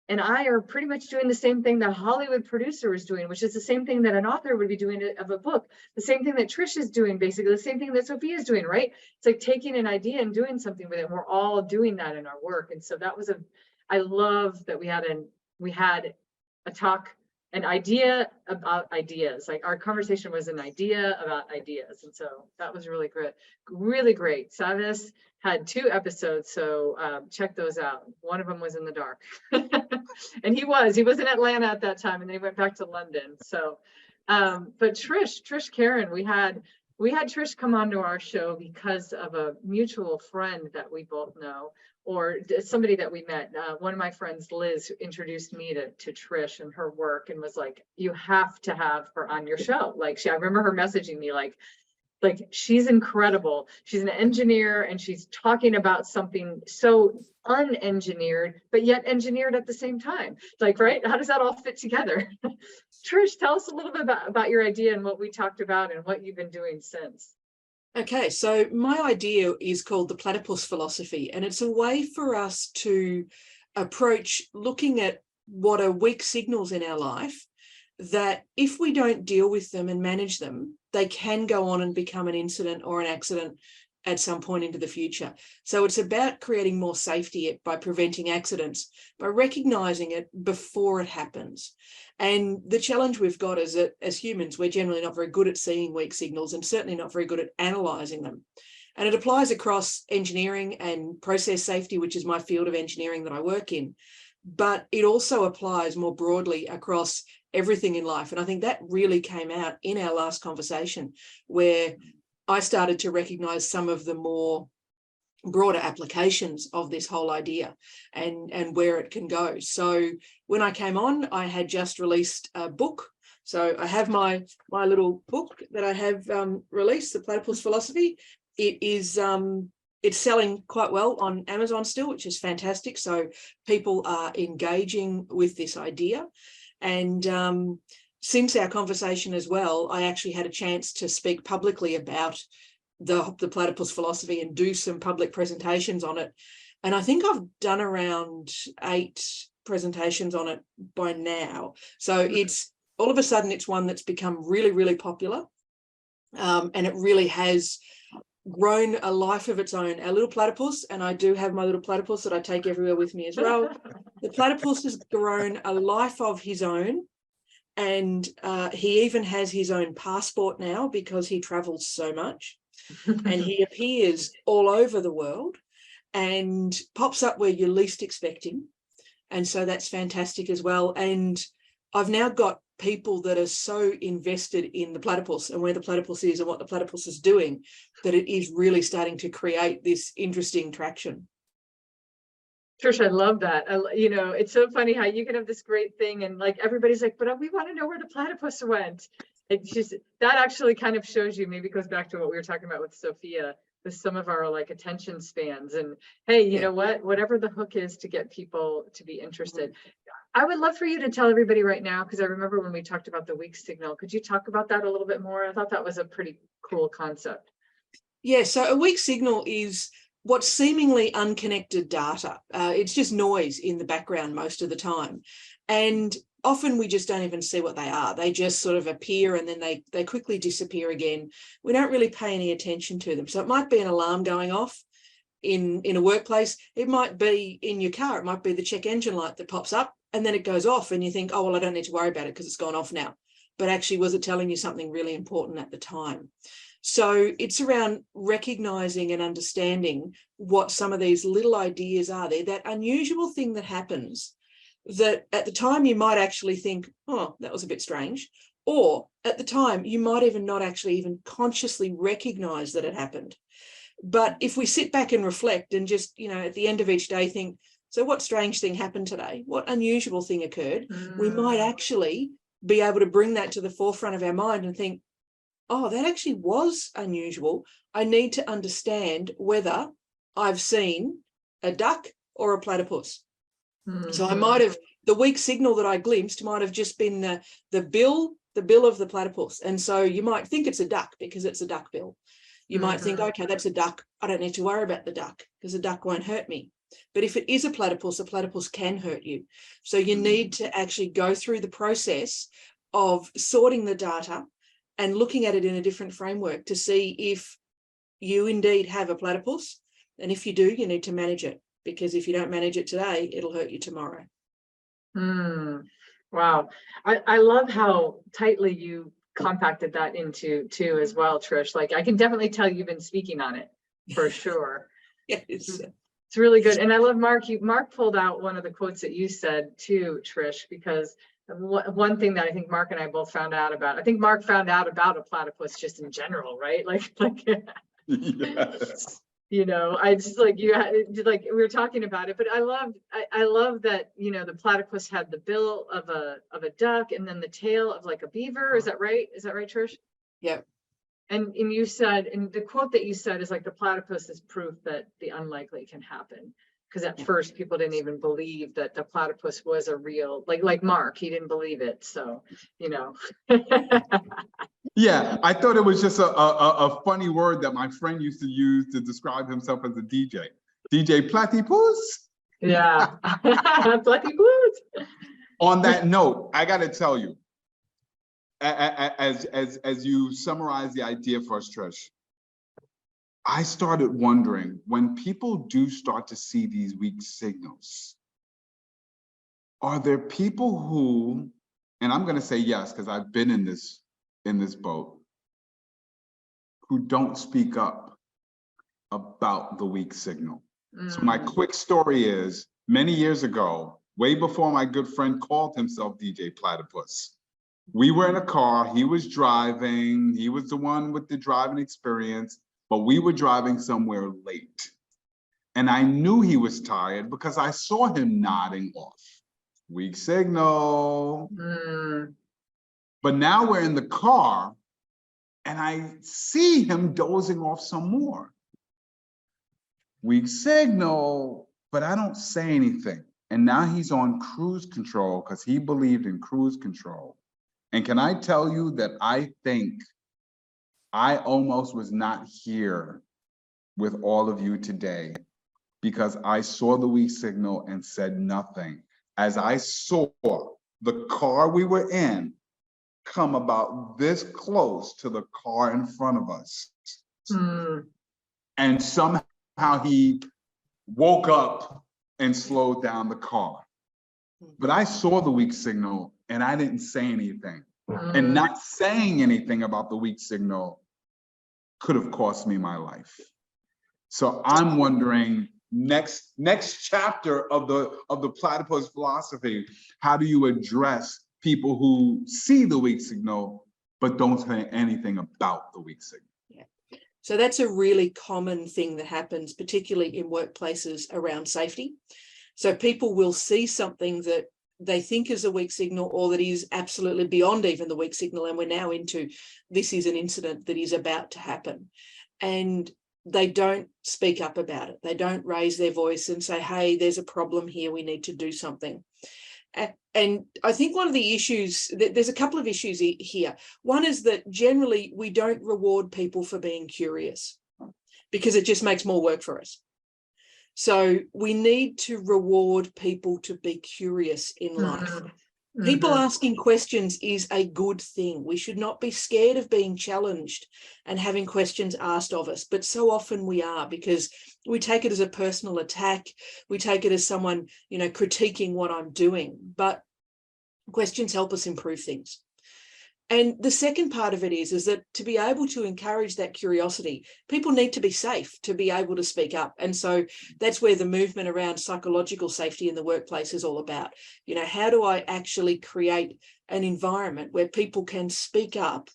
Speaker 3: and I are pretty much doing the same thing that a Hollywood producer is doing, which is the same thing that an author would be doing of a book, the same thing that Trish is doing, basically the same thing that Sophia is doing, right? It's like taking an idea and doing something with it. We're all doing that in our work. And so that was I love that we had a talk an idea about ideas. Like our conversation was an idea about ideas. And so that was really great. Really great. Savas had 2 episodes. So check those out. One of them was in the dark. And he was in Atlanta at that time, and then he went back to London. So, but Trish Kerin, we had Trish come onto our show because of a mutual friend that we both know, or somebody that we met. One of my friends, Liz, introduced me to Trish and her work, and was like, you have to have her on your show. Like I remember her messaging me like she's incredible. She's an engineer, and she's talking about something so unengineered, but yet engineered at the same time. Like, right? How does that all fit together? Trish, tell us a little bit about your idea and what we talked about and what you've been doing since.
Speaker 4: Okay, so my idea is called the platypus philosophy, and it's a way for us to approach looking at what are weak signals in our life, that if we don't deal with them and manage them, they can go on and become an incident or an accident at some point into the future. So it's about creating more safety by preventing accidents, by recognizing it before it happens. And the challenge we've got is that as humans, we're generally not very good at seeing weak signals, and certainly not very good at analyzing them. And it applies across engineering and process safety, which is my field of engineering that I work in. But it also applies more broadly across everything in life. And I think that really came out in our last conversation, where I started to recognize some of the more broader applications of this whole idea and where it can go. So when I came on, I had just released a book. So I have my little book that I have released, The Platypus Philosophy. It is it's selling quite well on Amazon still, which is fantastic. So people are engaging with this idea. And since our conversation as well, I actually had a chance to speak publicly about the platypus philosophy and do some public presentations on it. And I think I've done around 8 presentations on it by now. So it's all of a sudden it's one that's become really, really popular. And it really has grown a life of its own. Our little platypus, and I do have my little platypus that I take everywhere with me as well. The platypus has grown a life of his own. And he even has his own passport now because he travels so much. And he appears all over the world and pops up where you least expect him. And so that's fantastic as well. And I've now got people that are so invested in the platypus and where the platypus is and what the platypus is doing, that it is really starting to create this interesting traction.
Speaker 3: Trish, I love that. It's so funny how you can have this great thing and like everybody's like, but we want to know where the platypus went. It's just that actually kind of shows you, maybe goes back to what we were talking about with Sophia, with some of our like attention spans. And hey, you know what? Whatever the hook is to get people to be interested. I would love for you to tell everybody right now, because I remember when we talked about the weak signal. Could you talk about that a little bit more? I thought that was a pretty cool concept.
Speaker 4: Yeah, so a weak signal is what's seemingly unconnected data. It's just noise in the background most of the time. And often we just don't even see what they are. They just sort of appear and then they quickly disappear again. We don't really pay any attention to them. So it might be an alarm going off in a workplace. It might be in your car. It might be the check engine light that pops up and then it goes off and you think, oh, well, I don't need to worry about it because it's gone off now. But actually, was it telling you something really important at the time? So it's around recognizing and understanding what some of these little ideas are. They're that unusual thing that happens that at the time you might actually think, oh, that was a bit strange. Or at the time, you might even not actually even consciously recognize that it happened. But if we sit back and reflect and just, at the end of each day think, so what strange thing happened today? What unusual thing occurred? We might actually be able to bring that to the forefront of our mind and think, oh, that actually was unusual. I need to understand whether I've seen a duck or a platypus. So I might have, the weak signal that I glimpsed might have just been the bill of the platypus. And so you might think it's a duck because it's a duck bill. You might think, okay, that's a duck. I don't need to worry about the duck because the duck won't hurt me. But if it is a platypus can hurt you. So you need to actually go through the process of sorting the data and looking at it in a different framework to see if you indeed have a platypus. And if you do, you need to manage it, because if you don't manage it today, it'll hurt you tomorrow.
Speaker 3: Wow. I love how tightly you compacted that into too as well, Trish. Like I can definitely tell you've been speaking on it for sure.
Speaker 4: Yes.
Speaker 3: It's really good. And I love Mark. Mark pulled out one of the quotes that you said too, Trish, because one thing that I think Mark and I both found out about, I think Mark found out about a platypus just in general, right? Like
Speaker 2: Yes.
Speaker 3: you know, I just like like we were talking about it, but I love that, you know, the platypus had the bill of a duck and then the tail of like a beaver. Is that right? Is that right, Trish?
Speaker 4: Yeah.
Speaker 3: And you said, and the quote that you said is like the platypus is proof that the unlikely can happen. Because at first people didn't even believe that the platypus was a real, like Mark, he didn't believe it. So, you know.
Speaker 2: Yeah, I thought it was just a funny word that my friend used to use to describe himself as a DJ. DJ Platypus.
Speaker 3: Yeah, platypus.
Speaker 2: On that note, I got to tell you, as you summarize the idea for us, Trish, I started wondering, when people do start to see these weak signals, are there people who, and I'm going to say yes, because I've been in this boat, who don't speak up about the weak signal? So my quick story is, many years ago, way before my good friend called himself DJ Platypus, we were in a car, he was driving, he was the one with the driving experience, but we were driving somewhere late. And I knew he was tired because I saw him nodding off. Weak signal. But now we're in the car and I see him dozing off some more. Weak signal, but I don't say anything. And now he's on cruise control because he believed in cruise control. And can I tell you that I think I almost was not here with all of you today because I saw the weak signal and said nothing, as I saw the car we were in come about this close to the car in front of us. And somehow he woke up and slowed down the car. But I saw the weak signal and I didn't say anything. And not saying anything about the weak signal could have cost me my life. So I'm wondering, next chapter of the platypus philosophy, how do you address people who see the weak signal but don't say anything about the weak signal?
Speaker 4: Yeah. So that's a really common thing that happens, particularly in workplaces around safety. So people will see something that they think is a weak signal or that is absolutely beyond even the weak signal. And we're now into, this is an incident that is about to happen. And they don't speak up about it. They don't raise their voice and say, hey, there's a problem here, we need to do something. And I think one of the issues, there's a couple of issues here. One is that generally we don't reward people for being curious because it just makes more work for us. So we need to reward people to be curious in life. People asking questions is a good thing. We should not be scared of being challenged and having questions asked of us, but so often we are, because we take it as a personal attack. We take it as someone, you know, critiquing what I'm doing, but questions help us improve things. And the second part of it is that to be able to encourage that curiosity, people need to be safe to be able to speak up. And so that's where the movement around psychological safety in the workplace is all about. You know, how do I actually create an environment where people can speak up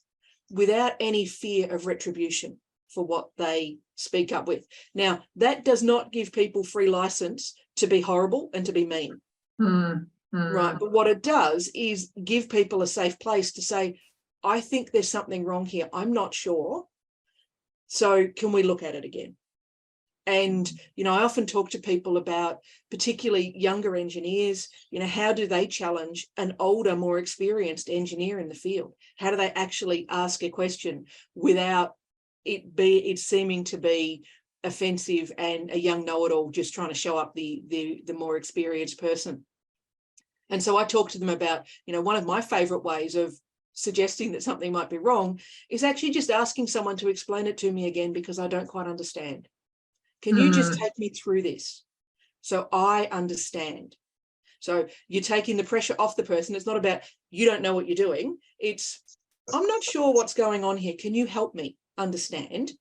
Speaker 4: without any fear of retribution for what they speak up with? Now, that does not give people free license to be horrible and to be mean. Right. But what it does is give people a safe place to say, I think there's something wrong here. I'm not sure. So can we look at it again? And, you know, I often talk to people about, particularly younger engineers, you know, how do they challenge an older, more experienced engineer in the field? How do they actually ask a question without it seeming to be offensive and a young know-it-all just trying to show up the more experienced person? And so I talk to them about, you know, one of my favorite ways of suggesting that something might be wrong is actually just asking someone to explain it to me again, because I don't quite understand. Can you just take me through this so I understand? So you're taking the pressure off the person. It's not about you don't know what you're doing. It's I'm not sure what's going on here. Can you help me understand?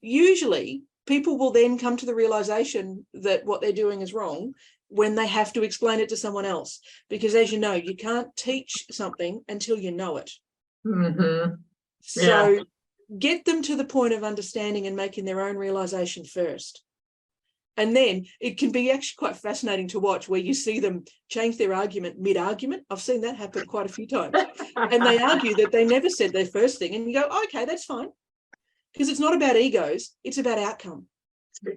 Speaker 4: Usually people will then come to the realization that what they're doing is wrong when they have to explain it to someone else. Because as you know, you can't teach something until you know it.
Speaker 3: Mm-hmm.
Speaker 4: So get them to the point of understanding and making their own realization first. And then it can be actually quite fascinating to watch where you see them change their argument mid-argument. I've seen that happen quite a few times. And they argue that they never said their first thing. And you go, okay, that's fine. Because it's not about egos. It's about outcome.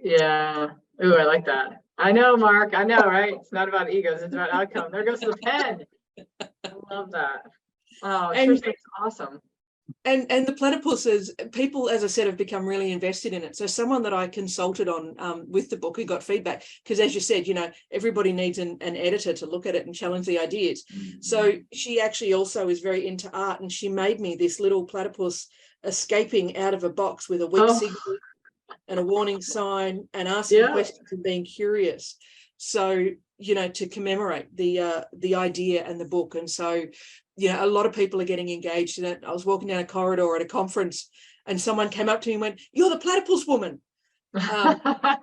Speaker 3: Yeah. Ooh, I like that. I know, Mark. I know, right? It's not about egos. It's about outcome. There goes the pen. I love that. Oh, Trish, that's awesome.
Speaker 4: And the platypuses, people, as I said, have become really invested in it. So someone that I consulted on with the book who got feedback, because as you said, you know, everybody needs an editor to look at it and challenge the ideas. Mm-hmm. So she actually also is very into art, and she made me this little platypus escaping out of a box with a weak signal and a warning sign and asking questions and being curious. So, you know, to commemorate the idea and the book. And so, you know, a lot of people are getting engaged in it. I was walking down a corridor at a conference and someone came up to me and went, "You're the platypus woman." And I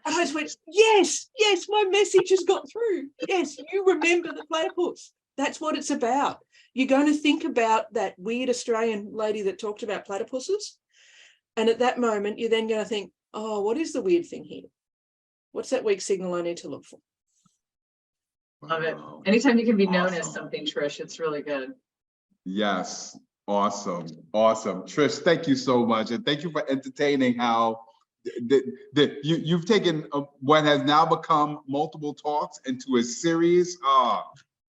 Speaker 4: just went, yes, my message has got through. Yes, you remember the platypus. That's what it's about. You're going to think about that weird Australian lady that talked about platypuses. And at that moment, you're then going to think, oh, what is the weird thing here? What's that weak signal I need to look for?
Speaker 3: Love it. Anytime you can be known as something, Trish, it's really good.
Speaker 2: Yes. Awesome. Trish, thank you so much. And thank you for entertaining how you've taken what has now become multiple talks into a series.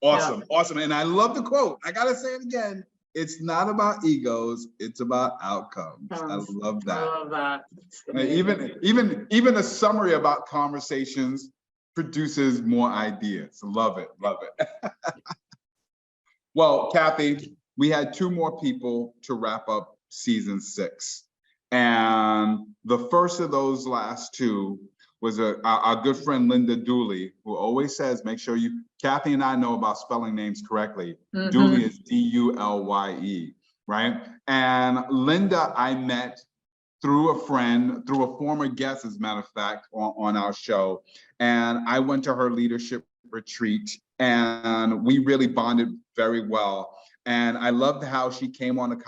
Speaker 2: Awesome. And I love the quote. I got to say it again. It's not about egos. It's about outcomes. I love that.
Speaker 3: I love that.
Speaker 2: Even a summary about conversations produces more ideas. Love it. Well, Cathey, we had 2 more people to wrap up season 6. And the first of those last 2 was our good friend Linda Dulye, who always says, make sure Cathey and I know about spelling names correctly. Mm-hmm. Dulye is D-U-L-Y-E, right? And Linda, I met through a friend, through a former guest, as a matter of fact, on our show. And I went to her leadership retreat and we really bonded very well. And I loved how she came on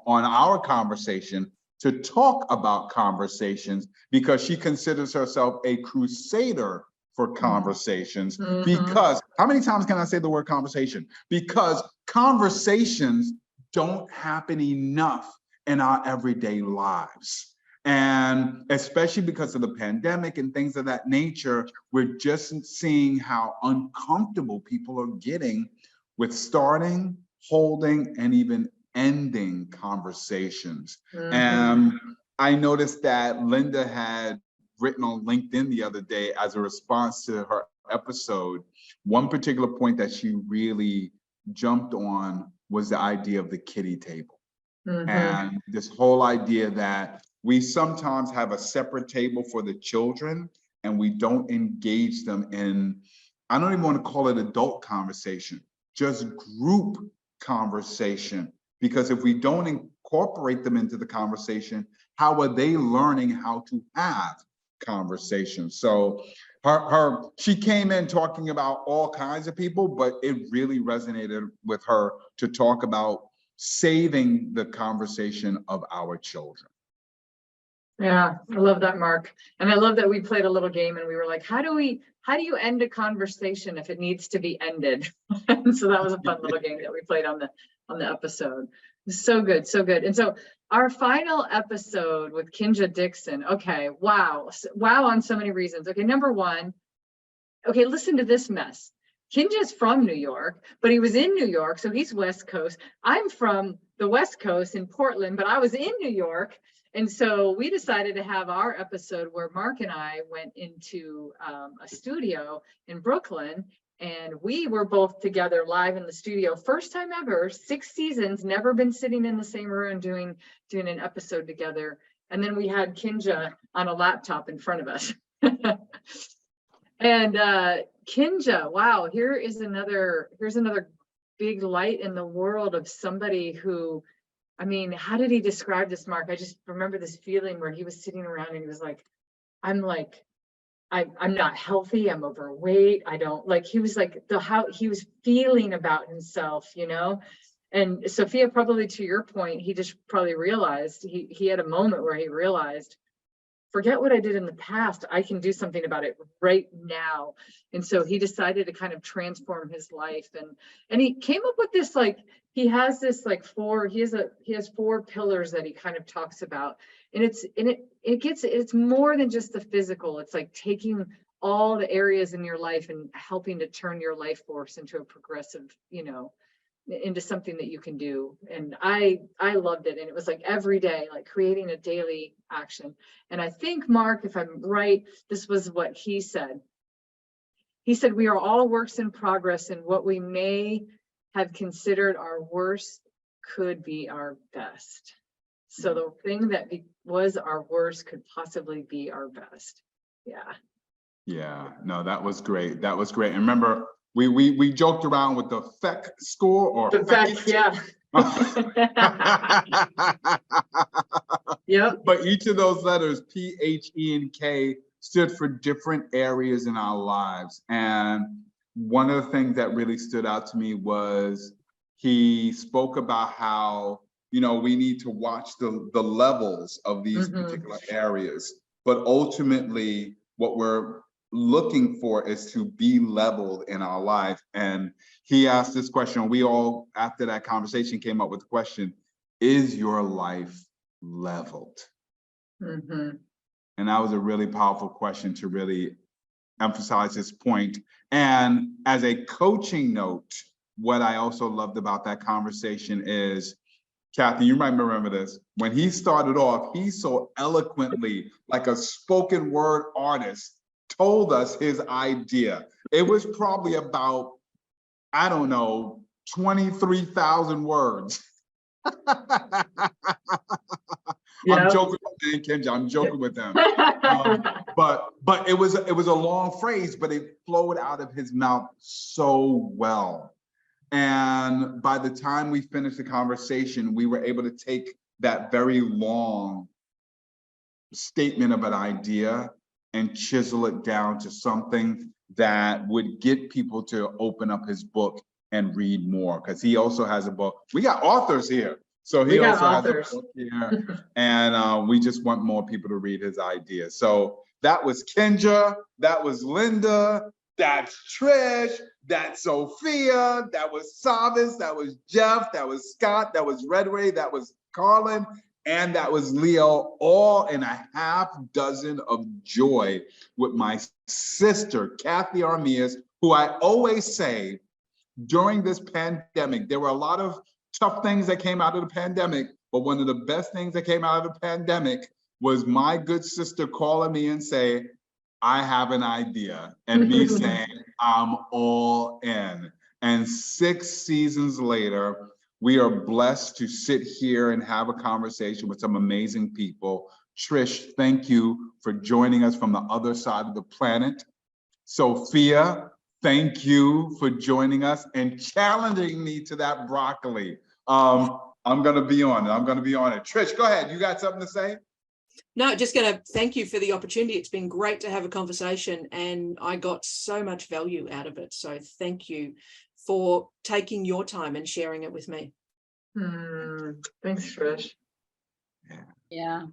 Speaker 2: our conversation to talk about conversations, because she considers herself a crusader for conversations. Mm-hmm. Because how many times can I say the word conversation? Because conversations don't happen enough in our everyday lives. And especially because of the pandemic and things of that nature, we're just seeing how uncomfortable people are getting with starting, holding, and even ending conversations. Mm-hmm. And I noticed that Linda had written on LinkedIn the other day as a response to her episode, one particular point that she really jumped on was the idea of the kiddie table. Mm-hmm. And this whole idea that we sometimes have a separate table for the children and we don't engage them in, I don't even want to call it adult conversation, just group conversation. Because if we don't incorporate them into the conversation, how are they learning how to have conversations? So she came in talking about all kinds of people, but it really resonated with her to talk about saving the conversation of our children.
Speaker 3: Yeah, I love that, Mark. And I love that we played a little game and we were like, how do you end a conversation if it needs to be ended? And so that was a fun little game that we played on the episode. So good. And so our final episode with Kinja Dixon. Okay, wow on so many reasons. Okay, number 1, okay, listen to this mess. Kinja's from New York, but he was in New York, so he's West Coast. I'm from the West Coast in Portland, but I was in New York. And so we decided to have our episode where Mark and I went into a studio in Brooklyn, and we were both together live in the studio. First time ever, 6 seasons, never been sitting in the same room doing an episode together. And then we had Kinja on a laptop in front of us. And Kinja, wow, here's another big light in the world of somebody who, I mean, how did he describe this, Marc? I just remember this feeling where he was sitting around and he was like, I'm not healthy, I'm overweight, I don't like, he was like how he was feeling about himself, you know? And Sophia, probably to your point, he just probably realized, he had a moment where he realized, forget what I did in the past, I can do something about it right now. And so he decided to kind of transform his life, and he came up with this, like, he has this like he has 4 pillars that he kind of talks about. And it's more than just the physical. It's like taking all the areas in your life and helping to turn your life force into a progressive, you know, into something that you can do. And I loved it. And it was like every day, like creating a daily action. And I think, Marc, if I'm right, this was what he said. He said, we are all works in progress, and what we may have considered our worst could be our best. So the thing that was our worst could possibly be our best. Yeah.
Speaker 2: Yeah, no, that was great. That was great. And remember, we joked around with the FEC score, or
Speaker 3: the FEC, yeah. Yep.
Speaker 2: But each of those letters, P, H, E, and K, stood for different areas in our lives. And one of the things that really stood out to me was he spoke about how, you know, we need to watch the levels of these particular areas. But ultimately, what we're looking for is to be leveled in our life. And he asked this question. We all, after that conversation, came up with the question, is your life leveled? And that was a really powerful question to really emphasize this point. And as a coaching note, what I also loved about that conversation is, Cathey, you might remember this, when he started off, he so eloquently, like a spoken word artist, told us his idea. It was probably about, I don't know, 23,000 words. Yeah. I'm joking with Kinja. I'm joking with them. But it was a long phrase, but it flowed out of his mouth so well. And by the time we finished the conversation, we were able to take that very long statement of an idea and chisel it down to something that would get people to open up his book and read more. Because he also has a book. We got authors here. So he also has a book here. And we just want more people to read his ideas. So that was Kinja, that was Linda, that's Trish, that's Sophia, that was Savas, that was Jeff, that was Scott, that was Redway, that was Carlin, and that was Leo, all in a half dozen of joy with my sister, Cathey Armillas, who I always say during this pandemic, there were a lot of tough things that came out of the pandemic, but one of the best things that came out of the pandemic was my good sister calling me and say, I have an idea, and me saying, I'm all in. And 6 seasons later, we are blessed to sit here and have a conversation with some amazing people. Trish, thank you for joining us from the other side of the planet. Sophia, thank you for joining us and challenging me to that broccoli. I'm gonna be on it, Trish, go ahead, you got something to say?
Speaker 4: No, just going to thank you for the opportunity. It's been great to have a conversation, and I got so much value out of it. So thank you for taking your time and sharing it with me.
Speaker 3: Thanks, Trish.
Speaker 5: Yeah.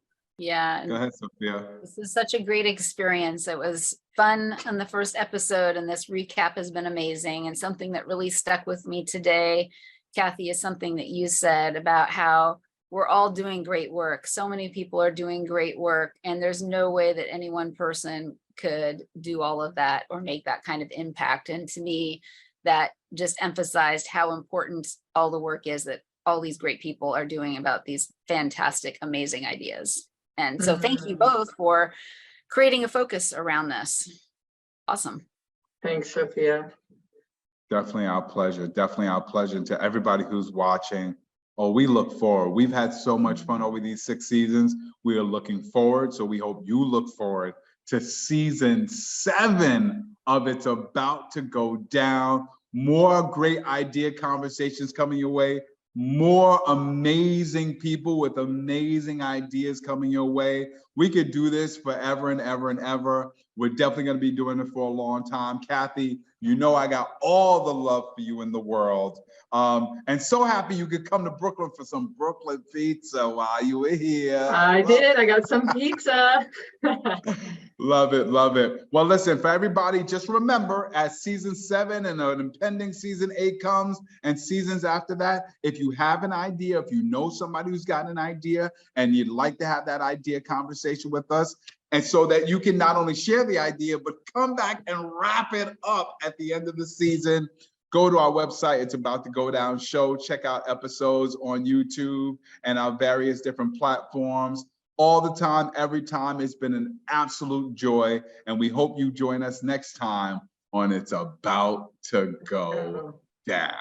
Speaker 2: Go ahead, Sophia.
Speaker 5: This is such a great experience. It was fun on the first episode, and this recap has been amazing. And something that really stuck with me today, Cathey, is something that you said about how we're all doing great work. So many people are doing great work, and there's no way that any one person could do all of that or make that kind of impact. And to me, that just emphasized how important all the work is that all these great people are doing about these fantastic, amazing ideas. And so thank you both for creating a focus around this. Awesome.
Speaker 3: Thanks, Sophia.
Speaker 2: Definitely our pleasure. Definitely our pleasure. And to everybody who's watching, we look forward. We've had so much fun over these 6 seasons. We are looking forward. So we hope you look forward to season 7 of It's About to Go Down. More great idea conversations coming your way. More amazing people with amazing ideas coming your way. We could do this forever and ever and ever. We're definitely going to be doing it for a long time. Cathey, you know I got all the love for you in the world. And so happy you could come to Brooklyn for some Brooklyn pizza while you were here.
Speaker 3: I did. I got some pizza.
Speaker 2: Love it, love it. Well, listen, for everybody, just remember, as season 7 and an impending season 8 comes and seasons after that, if you have an idea, if you know somebody who's got an idea and you'd like to have that idea conversation with us, and so that you can not only share the idea, but come back and wrap it up at the end of the season, go to our website, It's About to Go Down Show. Check out episodes on YouTube and our various different platforms. All the time, every time. It's been an absolute joy. And we hope you join us next time on It's About to Go Down.